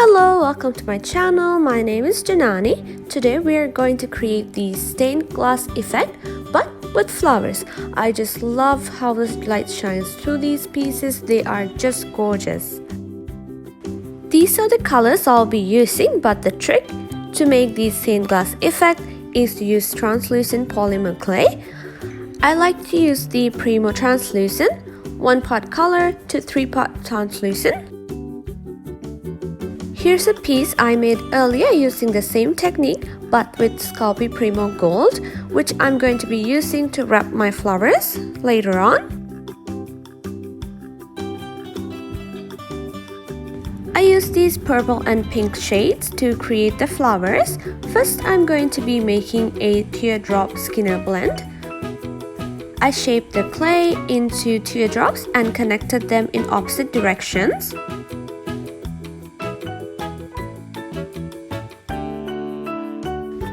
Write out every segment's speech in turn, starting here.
Hello, welcome to my channel. My name is Janani. Today we are going to create the stained glass effect but with flowers. I just love how the light shines through these pieces. They are just gorgeous. These are the colors I'll be using, but the trick to make the stained glass effect is to use translucent polymer clay. I like to use the Primo translucent, 1 part color to 3 part translucent. Here's a piece I made earlier using the same technique but with Sculpey Primo Gold, which I'm going to be using to wrap my flowers later on. I use these purple and pink shades to create the flowers. First, I'm going to be making a teardrop skinner blend. I shaped the clay into teardrops and connected them in opposite directions.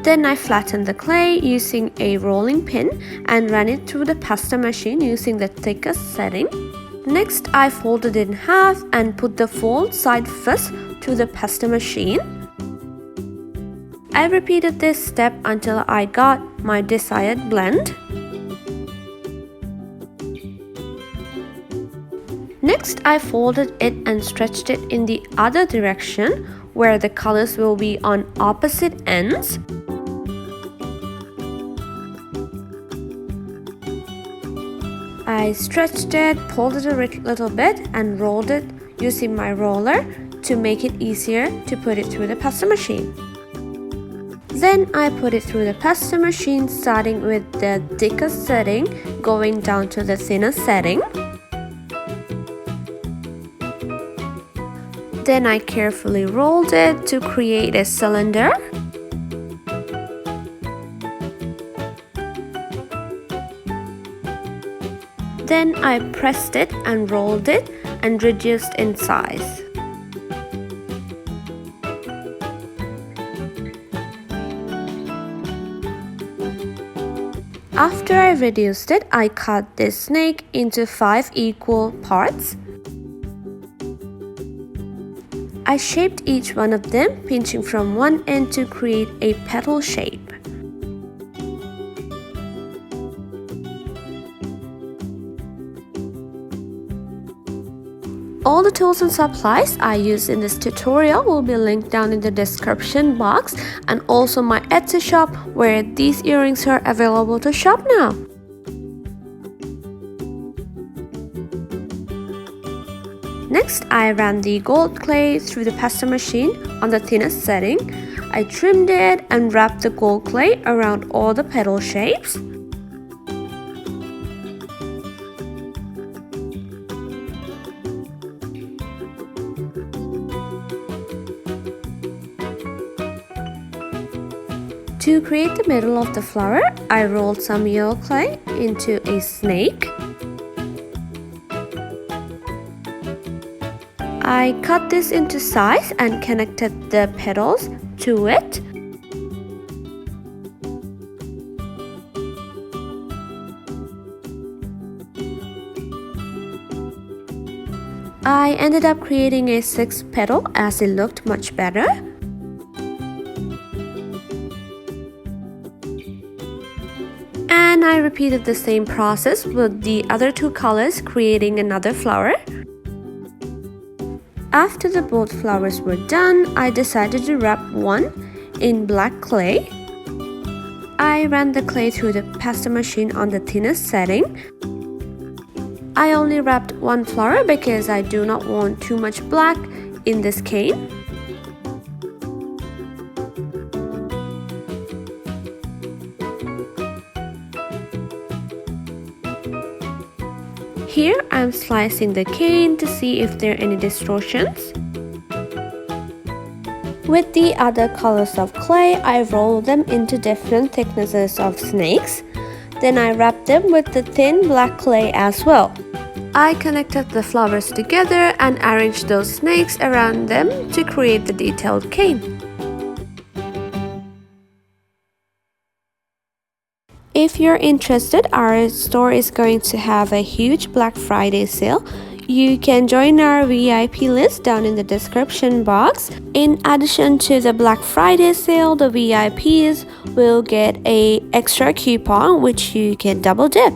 Then I flattened the clay using a rolling pin and ran it through the pasta machine using the thickest setting. Next, I folded it in half and put the fold side first to the pasta machine. I repeated this step until I got my desired blend. Next, I folded it and stretched it in the other direction where the colors will be on opposite ends. I stretched it, pulled it a little bit and rolled it using my roller to make it easier to put it through the pasta machine. Then I put it through the pasta machine starting with the thickest setting going down to the thinner setting. Then I carefully rolled it to create a cylinder. Then I pressed it and rolled it and reduced in size. After I reduced it, I cut this snake into 5 equal parts. I shaped each one of them, pinching from one end to create a petal shape. All the tools and supplies I use in this tutorial will be linked down in the description box, and also my Etsy shop where these earrings are available to shop now. Next, I ran the gold clay through the pasta machine on the thinnest setting. I trimmed it and wrapped the gold clay around all the petal shapes. To create the middle of the flower, I rolled some yellow clay into a snake. I cut this into size and connected the petals to it. I ended up creating a 6th petal as it looked much better. And I repeated the same process with the other 2 colors, creating another flower. After the both flowers were done, I decided to wrap one in black clay. I ran the clay through the pasta machine on the thinnest setting. I only wrapped one flower because I do not want too much black in this cane. Here I'm slicing the cane to see if there are any distortions. With the other colors of clay, I rolled them into different thicknesses of snakes. Then I wrapped them with the thin black clay as well. I connected the flowers together and arranged those snakes around them to create the detailed cane. If you're interested, our store is going to have a huge Black Friday sale. You can join our VIP list down in the description box. In addition to the Black Friday sale, the VIPs will get a extra coupon which you can double dip.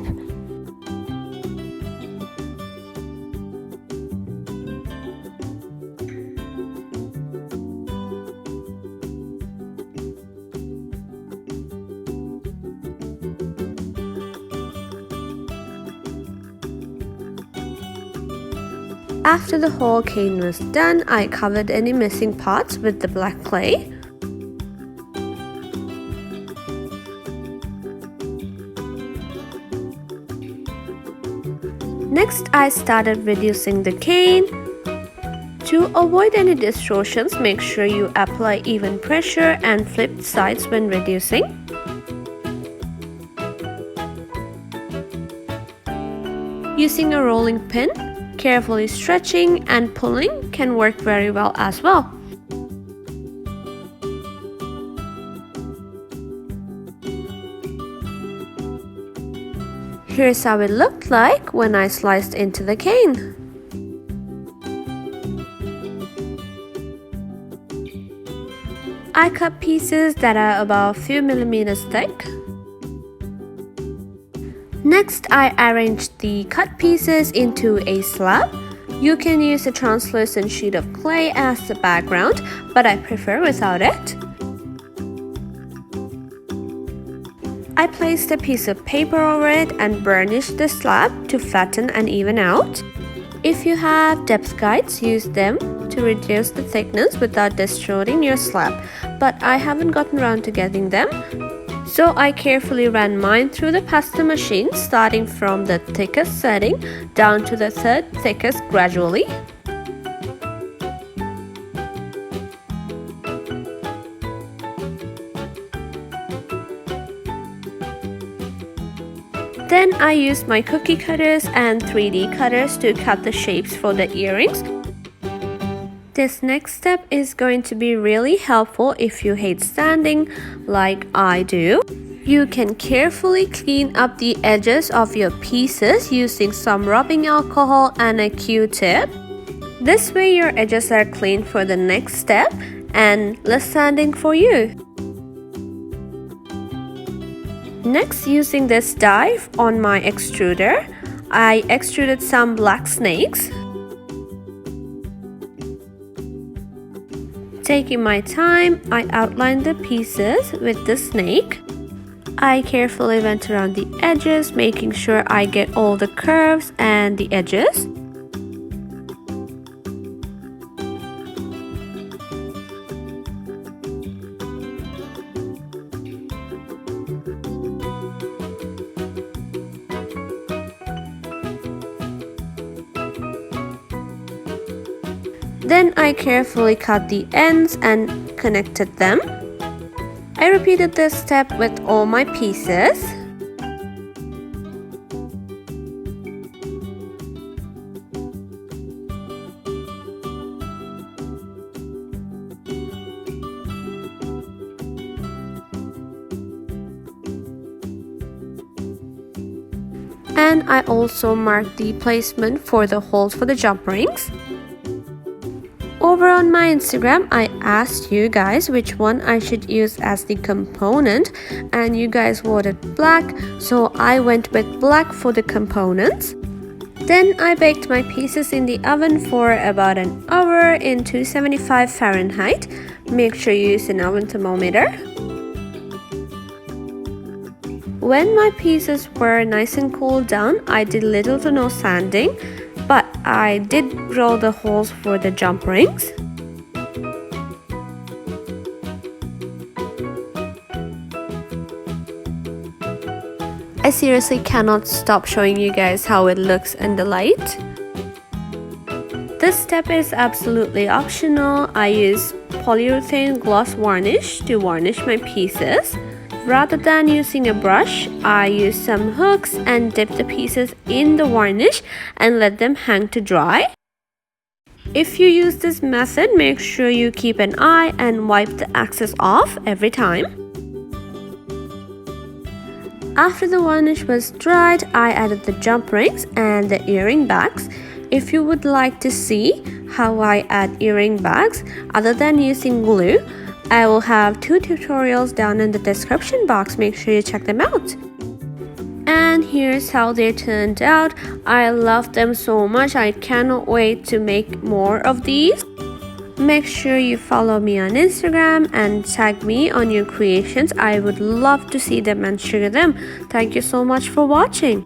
After the whole cane was done, I covered any missing parts with the black clay. Next, I started reducing the cane. To avoid any distortions, make sure you apply even pressure and flip sides when reducing. Using a rolling pin, carefully stretching and pulling can work very well as well. Here's how it looked like when I sliced into the cane. I cut pieces that are about a few millimeters thick. Next, I arranged the cut pieces into a slab. You can use a translucent sheet of clay as the background, but I prefer without it. I placed a piece of paper over it and burnished the slab to flatten and even out. If you have depth guides, use them to reduce the thickness without distorting your slab, but I haven't gotten around to getting them. So I carefully ran mine through the pasta machine, starting from the thickest setting down to the third thickest gradually. Then I used my cookie cutters and 3D cutters to cut the shapes for the earrings. This next step is going to be really helpful if you hate sanding like I do. You can carefully clean up the edges of your pieces using some rubbing alcohol and a Q-tip. This way your edges are clean for the next step and less sanding for you. Next, using this die on my extruder, I extruded some black snakes. Taking my time, I outlined the pieces with the snake. I carefully went around the edges, making sure I get all the curves and the edges. Then I carefully cut the ends and connected them. I repeated this step with all my pieces. And I also marked the placement for the holes for the jump rings. Over on my Instagram, I asked you guys which one I should use as the component, and you guys voted black, so I went with black for the components. Then I baked my pieces in the oven for about an hour in 275 Fahrenheit. Make sure you use an oven thermometer. When my pieces were nice and cooled down, I did little to no sanding, but I did roll the holes for the jump rings. I seriously cannot stop showing you guys how it looks in the light. This step is absolutely optional. I use polyurethane gloss varnish to varnish my pieces. Rather than using a brush, I use some hooks and dip the pieces in the varnish and let them hang to dry. If you use this method, make sure you keep an eye and wipe the excess off every time. After the varnish was dried, I added the jump rings and the earring backs. If you would like to see how I add earring bags other than using glue, I will have 2 tutorials down in the description box. Make sure you check them out. And here's how they turned out. I love them so much. I cannot wait to make more of these. Make sure you follow me on Instagram and tag me on your creations. I would love to see them and share them. Thank you so much for watching.